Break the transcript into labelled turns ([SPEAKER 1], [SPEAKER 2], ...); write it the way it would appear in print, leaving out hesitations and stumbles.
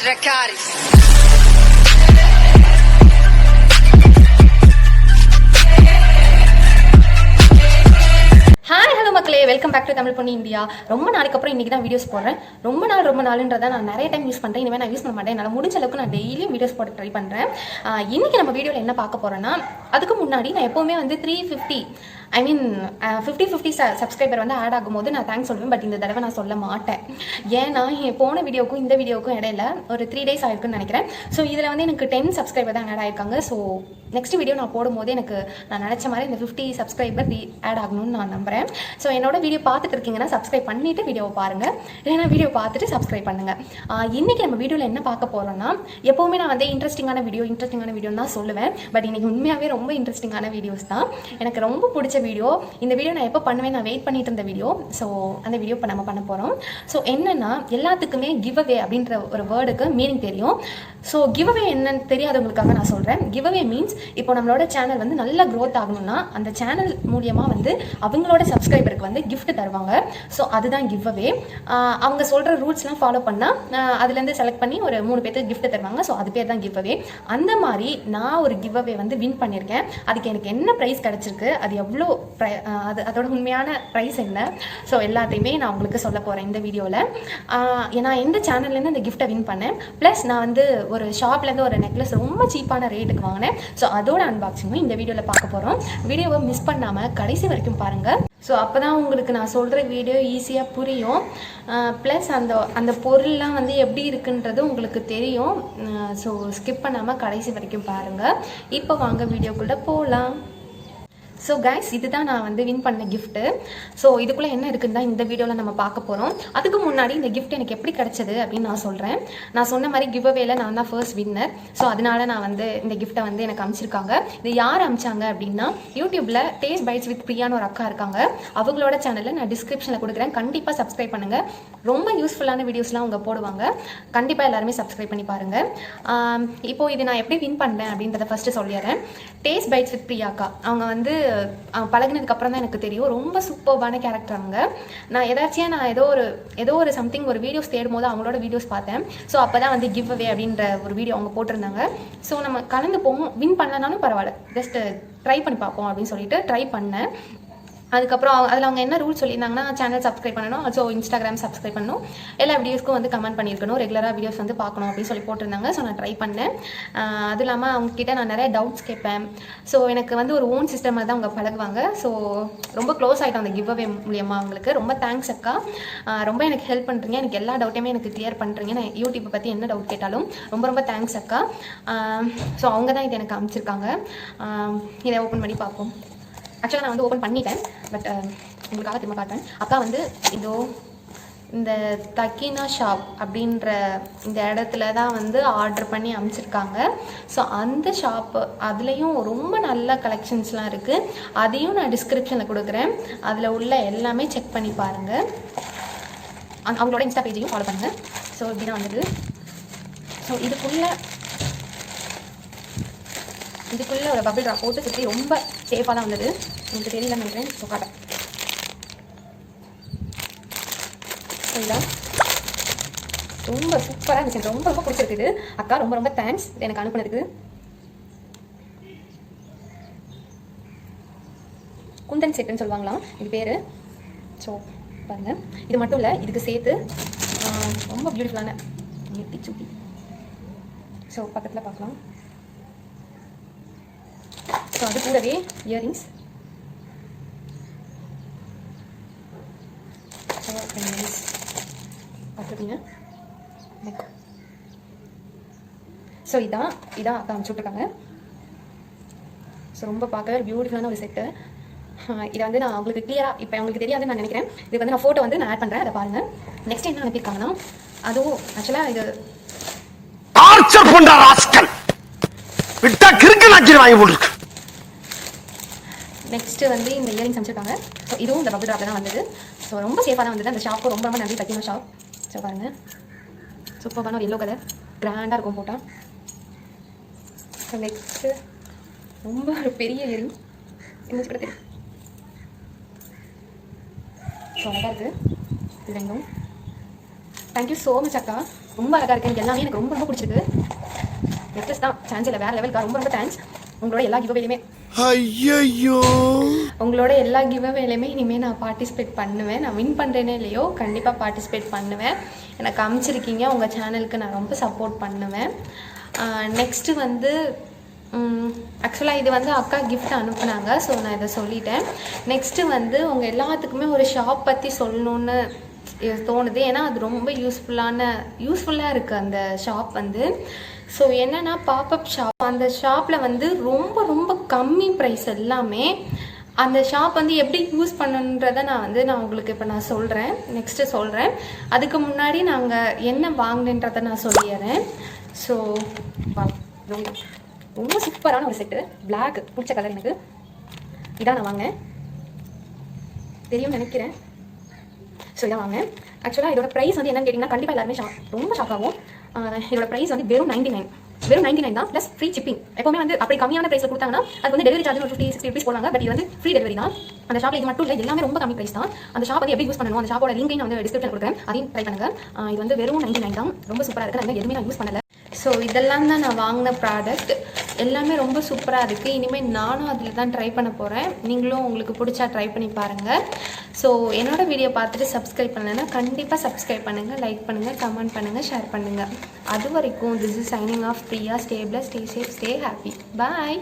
[SPEAKER 1] Dracarys.
[SPEAKER 2] Hi hello மக்களே, welcome back to Tamil பொண்ணு India. ரொம்ப நாளைக்கு அப்புறம் இன்றைக்கி தான் வீடியோஸ் போடுறேன். ரொம்ப நாளுன்றதை நான் நிறைய டைம் யூஸ் பண்ணுறேன். இனிமேல் நான் யூஸ் பண்ண மாட்டேன். என்னால் முடிஞ்ச அளவுக்கு நான் டெய்லியும் வீடியோஸ் போட்டு ட்ரை பண்ணுறேன். இன்றைக்கி நம்ம வீடியோவில் என்ன பார்க்க போகிறோன்னா, அதுக்கு முன்னாடி நான் எப்போவுமே வந்து 350 50 சப்ஸ்கிரைபர் வந்து ஆட் ஆகும்போது நான் தேங்க்ஸ் சொல்லுவேன். பட் இந்த தடவை நான் சொல்ல மாட்டேன். ஏன்னா போன வீடியோக்கும் இந்த வீடியோக்கும் இடையில ஒரு 3 days ஆயிருக்குன்னு நினைக்கிறேன். ஸோ இதில் வந்து எனக்கு 10 சப்ஸ்கிரைபர் தான் ஆட் ஆயிருக்காங்க. ஸோ நெக்ஸ்ட் வீடியோ நான் போடும்போது எனக்கு நான் நினச்ச மாதிரி இந்த 50 சப்ஸ்கிரைபர் ஆட் ஆகணும்னு நான் நம்புகிறேன். ஸோ என்னோட வீடியோ பார்த்துட்டு இருக்கீங்கன்னா சப்ஸ்கிரைப் பண்ணிவிட்டு வீடியோவை பாருங்கள், இல்லைன்னா வீடியோ பார்த்துட்டு சப்ஸ்கிரைப் பண்ணுங்கள். இன்றைக்கி நம்ம வீடியோவில் என்ன பார்க்க போகிறோன்னா, எப்போவுமே நான் வந்து இன்ட்ரெஸ்டிங்கான வீடியோ தான் சொல்லுவேன். பட் இன்றைக்கி உண்மையாகவே ரொம்ப இன்ட்ரெஸ்டிங்கான வீடியோஸ் தான். எனக்கு ரொம்ப பிடிச்ச வீடியோ. இந்த வீடியோ நான் எப்போ பண்ணுவேன், நான் வெயிட் பண்ணிட்டு இருந்த வீடியோ. ஸோ அந்த வீடியோ இப்போ நம்ம பண்ண போகிறோம். ஸோ என்னென்னா, எல்லாத்துக்குமே கிவ் அவே அப்படின்ற ஒரு வேர்டுக்கு மீனிங் தெரியும். ஸோ கிவ் அவே என்னன்னு தெரியாதவங்களுக்காக நான் சொல்கிறேன். கிவ் அவே மீன்ஸ் இப்போ நம்மளோட சேனல் வந்து நல்ல க்ரோத் ஆகணும்னா அந்த சேனல் மூலியமாக வந்து அவங்களோட சப்ஸ்கிரைபருக்கு வந்து கிஃப்ட் தருவாங்க. ஸோ அதுதான் கிவ் அவே. அவங்க சொல்கிற ரூல்ஸ்லாம் ஃபாலோ பண்ணால் அதுலேருந்து செலக்ட் பண்ணி ஒரு 3 பேருக்கு கிஃப்ட் தருவாங்க. ஸோ அது பேர் தான் கிவ் அவே. அந்த மாதிரி நான் ஒரு கிவ் அவே வந்து வின் பண்ணியிருக்கேன். அதுக்கு எனக்கு என்ன ப்ரைஸ் கிடச்சிருக்கு, அது எவ்வளோ அதோட உண்மையான ப்ரைஸ் என்ன, ஸோ எல்லாத்தையுமே நான் உங்களுக்கு சொல்ல போகிறேன் இந்த வீடியோவில். நான் எந்த சேனல்லேருந்து இந்த கிஃப்ட்டை வின் பண்ணேன், ப்ளஸ் நான் வந்து ஒரு ஷாப்லேருந்து ஒரு நெக்லஸ் ரொம்ப சீப்பான ரேட்டுக்கு வாங்கினேன். ஸோ அதோட அன்பாக்சிங்கும் இந்த வீடியோவில் பார்க்க போகிறோம். வீடியோவை மிஸ் பண்ணாமல் கடைசி வரைக்கும் பாருங்கள். ஸோ அப்போ தான் உங்களுக்கு நான் சொல்கிற வீடியோ ஈஸியாக புரியும். ப்ளஸ் அந்த பொருள்லாம் வந்து எப்படி இருக்குன்றது உங்களுக்கு தெரியும். ஸோ ஸ்கிப் பண்ணாமல் கடைசி வரைக்கும் பாருங்கள். இப்போ வாங்க வீடியோக்குள்ளே போகலாம். ஸோ கைஸ், இதுதான் நான் வந்து வின் பண்ண கிஃப்ட்டு. ஸோ இதுக்குள்ளே என்ன இருக்குன்னு தான் இந்த வீடியோவில் நம்ம பார்க்க போகிறோம். அதுக்கு முன்னாடி இந்த கிஃப்ட் எனக்கு எப்படி கிடச்சது அப்படின்னு நான் சொல்கிறேன். நான் சொன்ன மாதிரி கிவ் அவேல நான் தான் ஃபர்ஸ்ட் வின்னர். ஸோ அதனால நான் வந்து இந்த கிஃப்ட்டை வந்து எனக்கு அனுப்பிச்சிருக்காங்க. இது யார் அனுப்பிச்சாங்க அப்படின்னா, யூடியூப்பில் டேஸ்ட் பைட்ஸ் வித் பிரியான்னு ஒரு அக்கா இருக்காங்க. அவங்களோட சேனலில் நான் டிஸ்கிரிப்ஷனில் கொடுக்குறேன். கண்டிப்பாக சப்ஸ்கிரைப் பண்ணுங்கள். ரொம்ப யூஸ்ஃபுல்லான வீடியோஸ்லாம் அவங்க போடுவாங்க. கண்டிப்பாக எல்லாருமே சப்ஸ்கிரைப் பண்ணி பாருங்கள். இப்போது இது நான் எப்படி வின் பண்ணேன் அப்படின்றத ஃபஸ்ட்டு சொல்லிடுறேன். டேஸ்ட் பைட்ஸ் வித் பிரியாக்கா அவங்க வந்து பழகினதுக்கு அப்புறம் தான் எனக்கு தெரியும். ரொம்ப சூப்பர்பான கேரக்டர் அவங்க. நான் ஏதோ ஒரு சம்திங் ஒரு வீடியோஸ் தேடும் போது அவங்களோட வீடியோஸ் பார்த்தேன். ஸோ அப்போ தான் வந்து கிவ் அவே அப்படின்ற ஒரு வீடியோ அவங்க போட்டிருந்தாங்க. ஸோ நம்ம கலந்து போவோம், வின் பண்ணலனாலும் பரவாயில்ல, ஜஸ்ட் ட்ரை பண்ணி பார்ப்போம் அப்படின்னு சொல்லிட்டு ட்ரை பண்ணேன். அதுக்கப்புறம் அதில் அவங்க என்ன ரூல் சொல்லியிருந்தாங்கன்னா, சேனல் சப்ஸ்கிரைப் பண்ணணும், ஸோ இன்ஸ்டாகிராம் சப்ஸ்கிரைப் பண்ணணும், எல்லா வீடியோஸ்க்கும் வந்து கமெண்ட் பண்ணியிருக்கணும், ரெகுலராக வீடியோஸ் வந்து பார்க்கணும் அப்படின்னு சொல்லி போட்டிருந்தாங்க. ஸோ நான் ட்ரை பண்ணேன். அதுவும் இல்லாமல் அவங்கக்கிட்ட நான் நிறைய டவுட்ஸ் கேட்பேன். ஸோ எனக்கு வந்து ஒரு ஓன் சிஸ்டமாக தான் அவங்க பழகுவாங்க. ஸோ ரொம்ப க்ளோஸ் ஆகிட்டோம் அந்த கிவ் அவே மூலியமாக. அவங்களுக்கு ரொம்ப தேங்க்ஸ் அக்கா. ரொம்ப எனக்கு ஹெல்ப் பண்ணுறீங்க, எனக்கு எல்லா டவுட்டையுமே எனக்கு கிளியர் பண்ணுறீங்க. நான் யூடியூப்பை பற்றி என்ன டவுட் கேட்டாலும் ரொம்ப தேங்க்ஸ் அக்கா. ஸோ அவங்க தான் இது எனக்கு அனுப்பிச்சிருக்காங்க. இதை ஓப்பன் பண்ணி பார்ப்போம். ஆக்சுவலாக நான் வந்து ஓப்பன் பண்ணிட்டேன், பட் உங்களுக்காக திரும்ப காட்டுறேன். அக்கா வந்து இந்த தக்கினா ஷாப் அப்படின்ற இந்த இடத்துல தான் வந்து ஆர்டர் பண்ணி அனுப்பிச்சிருக்காங்க. ஸோ அந்த ஷாப்பு அதுலேயும் ரொம்ப நல்ல கலெக்ஷன்ஸ்லாம் இருக்குது. அதையும் நான் டிஸ்கிரிப்ஷனில் கொடுக்குறேன். அதில் உள்ள எல்லாமே செக் பண்ணி பாருங்கள். அவங்களோட இன்ஸ்டா பேஜையும் ஃபாலோ பண்ணுங்கள். ஸோ இப்படி தான் வந்தது. ஸோ இதுக்குள்ளே ஒரு பபிள் ட்ராப் போட்டு சுற்றி ரொம்ப சேஃபாக தான் வந்தது. எனக்கு தெரியல நினைக்கிறேன். ஸோ காட்டேன். சரிங்களா, ரொம்ப சூப்பராக இருந்துச்சு. ரொம்ப பிடிச்சிருக்குது. அக்கா ரொம்ப தேங்க்ஸ் எனக்கு அனுப்புனதுக்கு. குந்தன் செட்டுன்னு சொல்லுவாங்களாம் இது பேர். ஸோ பாருங்கள், இது மட்டும் இல்லை, இதுக்கு சேர்த்து ரொம்ப பியூட்டிஃபுல்லான நெத்தி சுட்டி. ஸோ பக்கத்தில் பார்க்கலாம். ஸோ அது கூடவே இயரிங்ஸ், பார்த்துருக்கீங்க. ஸோ இதான் அக்கா அனுப்பிச்சுட்ருக்காங்க. ஸோ ரொம்ப பார்க்க பியூட்டிஃபுல்லான ஒரு செட்டு. இதை வந்து நான் உங்களுக்கு கிளியராக இப்போ உங்களுக்கு தெரியாதுன்னு நான் நினைக்கிறேன். இது வந்து நான் ஃபோட்டோ வந்து நான் ஆட் பண்ணுறேன், அதை பாருங்கள். நெக்ஸ்ட் என்ன அனுப்பியிருக்காங்கன்னா, அதுவும் ஆக்சுவலாக இது நெக்ஸ்ட்டு வந்து இந்த இயரிங்ஸ் அனுப்பிச்சிருக்காங்க. ஸோ இதுவும் இந்த பபிள் ட்ராப்பில் தான் வந்தது. ஸோ ரொம்ப சேஃபாக தான் வந்தது. அந்த ஷாப்புக்கு ரொம்ப நன்றி, தக்கினா ஷாப். ஸோ பாருங்கள், சூப்பரான ஒரு எல்லோ கலர், கிராண்டாக இருக்கும் போட்டால். ஸோ நெக்ஸ்ட்டு ரொம்ப ஒரு பெரிய இயரிங் என்ன கூட தெரியும். ஸோ அழகாக இருக்குது இது ரெண்டும். தேங்க்யூ ஸோ மச் அக்கா. ரொம்ப அழகாக இருக்குது. எனக்கு எல்லாமே எனக்கு ரொம்ப ரொம்ப பிடிச்சிருக்கு. நெக்லஸ் தான் சான்ஸ் இல்லை, வேறு லெவலுக்கு. ரொம்ப ரொம்ப தேங்க்ஸ். உங்களோட எல்லா கிவ்அவேலையுமே உங்களோட எல்லா கிவ்அவேலையுமே இனிமேல் நான் பார்ட்டிசிபேட் பண்ணுவேன். நான் வின் பண்ணுறேனே இல்லையோ கண்டிப்பாக பார்ட்டிசிபேட் பண்ணுவேன். எனக்கு அமைச்சிருக்கீங்க, உங்கள் சேனலுக்கு நான் ரொம்ப சப்போர்ட் பண்ணுவேன். நெக்ஸ்ட்டு வந்து ஆக்சுவலாக இது வந்து அக்கா கிஃப்ட் அனுப்புனாங்க, ஸோ நான் இதை சொல்லிட்டேன். நெக்ஸ்ட்டு வந்து உங்கள் எல்லாத்துக்குமே ஒரு ஷாப் பற்றி சொல்லணுன்னு தோணுது. ஏன்னா அது ரொம்ப யூஸ்ஃபுல்லாக இருக்குது அந்த ஷாப் வந்து. ஸோ என்னென்னா பாப்அப் ஷாப். அந்த ஷாப்பில் வந்து ரொம்ப ரொம்ப கம்மி ப்ரைஸ் எல்லாமே. அந்த ஷாப் வந்து எப்படி யூஸ் பண்ணணுன்றதை நான் உங்களுக்கு இப்போ நான் சொல்கிறேன், நெக்ஸ்ட்டு சொல்கிறேன். அதுக்கு முன்னாடி நாங்கள் என்ன வாங்கினேன்றதை நான் சொல்லிடுறேன். ஸோ ரொம்ப சூப்பரான ஒரு செட்டு, பிளாக் பிடிச்ச கலர். எனக்கு இதான் நான் வாங்கினேன், தெரியும் நினைக்கிறேன். ஸோ இதான் வாங்கினேன். ஆக்சுவலாக இதோட ப்ரைஸ் வந்து என்னன்னு கேட்டிங்கன்னா கண்டிப்பாக எல்லாருமே ரொம்ப ஷாக் ஆகும். இதோட ப்ரைஸ் வந்து வெறும் 99 தான், ப்ளஸ் ஃப்ரீ ஷிப்பிங். எப்பவுமே வந்து அப்படி கம்மியான ப்ரைஸில் கொடுத்தாங்கன்னா அது வந்து டெலிவரி சார்ஜ் ஒரு 50-60 rupees போடுவாங்க. பட் இது வந்து ஃப்ரீ டெலிவரி தான். அந்த ஷாப்பில் இது மட்டும் இல்லை, எல்லாமே ரொம்ப கம்மி ப்ரைஸ் தான். அந்த ஷாப் வந்து எப்படி யூஸ் பண்ணணும், அந்த ஷாப்போட லிங்கையும் நான் வந்து டிஸ்கிரிப்ஷன் கொடுக்குறேன், அதையும் ட்ரை பண்ணுங்கள். இது வந்து வெறும் 99 தான், ரொம்ப சூப்பராக இருக்குது. நான் எதுவுமே நான் யூஸ் பண்ணலை. ஸோ இதெல்லாம் தான் நான் வாங்கின ப்ராடக்ட். எல்லாமே ரொம்ப சூப்பராக இருக்குது. இனிமேல் நானும் அதில் தான் ட்ரை பண்ண போகிறேன். நீங்களும் உங்களுக்கு பிடிச்சா ட்ரை பண்ணி பாருங்கள். ஸோ என்னோட வீடியோ பார்த்துட்டு சப்ஸ்கிரைப் பண்ணலைன்னா கண்டிப்பாக சப்ஸ்கிரைப் பண்ணுங்கள், லைக் பண்ணுங்கள், கமெண்ட் பண்ணுங்கள், ஷேர் பண்ணுங்கள். அது வரைக்கும் this is signing off Priya. Stay plus, stay safe, stay happy. Bye.